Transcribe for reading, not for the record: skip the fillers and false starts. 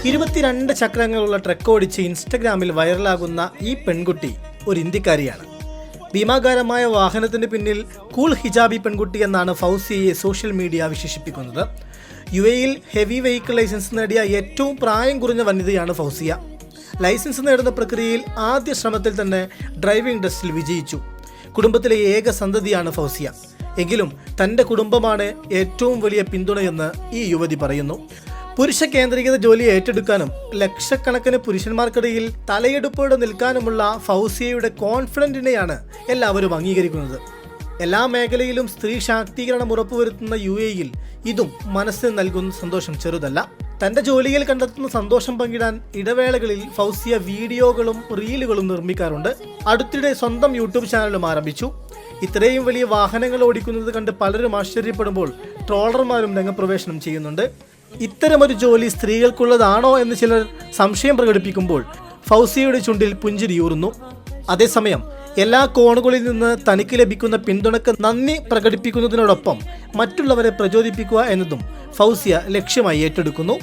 22 ചക്രങ്ങളുള്ള truck ഓടിച്ച് ഇൻസ്റ്റഗ്രാമിൽ വൈറലാകുന്ന ഈ പെൺകുട്ടി ഒരു ഇന്ത്യക്കാരിയാണ്. ഭീമാകാരമായ വാഹനത്തിന് പിന്നിൽ കൂൾ ഹിജാബി പെൺകുട്ടി എന്നാണ് ഫൗസിയയെ സോഷ്യൽ മീഡിയ വിശേഷിപ്പിക്കുന്നത്. UAEയിൽ ഹെവി വെഹിക്കിൾ ലൈസൻസ് നേടിയ ഏറ്റവും പ്രായം കുറഞ്ഞ വനിതയാണ് ഫൗസിയ. ലൈസൻസ് നേടുന്ന പ്രക്രിയയിൽ ആദ്യ ശ്രമത്തിൽ തന്നെ ഡ്രൈവിംഗ് ടെസ്റ്റിൽ വിജയിച്ചു. കുടുംബത്തിലെ ഏക സന്തതിയാണ് ഫൗസിയ. എങ്കിലും തൻ്റെ കുടുംബമാണ് ഏറ്റവും വലിയ പിന്തുണയെന്ന് ഈ യുവതി പറയുന്നു. പുരുഷ കേന്ദ്രീകൃത ജോലി ഏറ്റെടുക്കാനും ലക്ഷക്കണക്കിന് പുരുഷന്മാർക്കിടയിൽ തലയെടുപ്പോടെ നിൽക്കാനുമുള്ള ഫൗസിയയുടെ കോൺഫിഡൻറ്റിനെയാണ് എല്ലാവരും അംഗീകരിക്കുന്നത്. എല്ലാ മേഖലയിലും സ്ത്രീ ശാക്തീകരണം ഉറപ്പുവരുത്തുന്ന UAEയിൽ ഇതും മനസ്സിന് നൽകുന്ന സന്തോഷം ചെറുതല്ല. തൻ്റെ ജോലിയിൽ കണ്ടെത്തുന്ന സന്തോഷം പങ്കിടാൻ ഇടവേളകളിൽ ഫൗസിയ വീഡിയോകളും റീലുകളും നിർമ്മിക്കാറുണ്ട്. അടുത്തിടെ സ്വന്തം യൂട്യൂബ് ചാനലും ആരംഭിച്ചു. ഇത്രയും വലിയ വാഹനങ്ങൾ ഓടിക്കുന്നത് കണ്ട് പലരും ആശ്ചര്യപ്പെടുമ്പോൾ ട്രോളർമാരും രംഗപ്രവേശനം ചെയ്യുന്നുണ്ട്. ഇത്തരമൊരു ജോലി സ്ത്രീകൾക്കുള്ളതാണോ എന്ന് ചിലർ സംശയം പ്രകടിപ്പിക്കുമ്പോൾ ഫൗസിയയുടെ ചുണ്ടിൽ പുഞ്ചിരിയൂറുന്നു. അതേസമയം എല്ലാ കോണുകളിൽ നിന്ന് തനിക്ക് ലഭിക്കുന്ന പിന്തുണക്ക് നന്ദി പ്രകടിപ്പിക്കുന്നതിനോടൊപ്പം മറ്റുള്ളവരെ പ്രചോദിപ്പിക്കുക എന്നതും ഫൗസിയ ലക്ഷ്യമായി ഏറ്റെടുക്കുന്നു.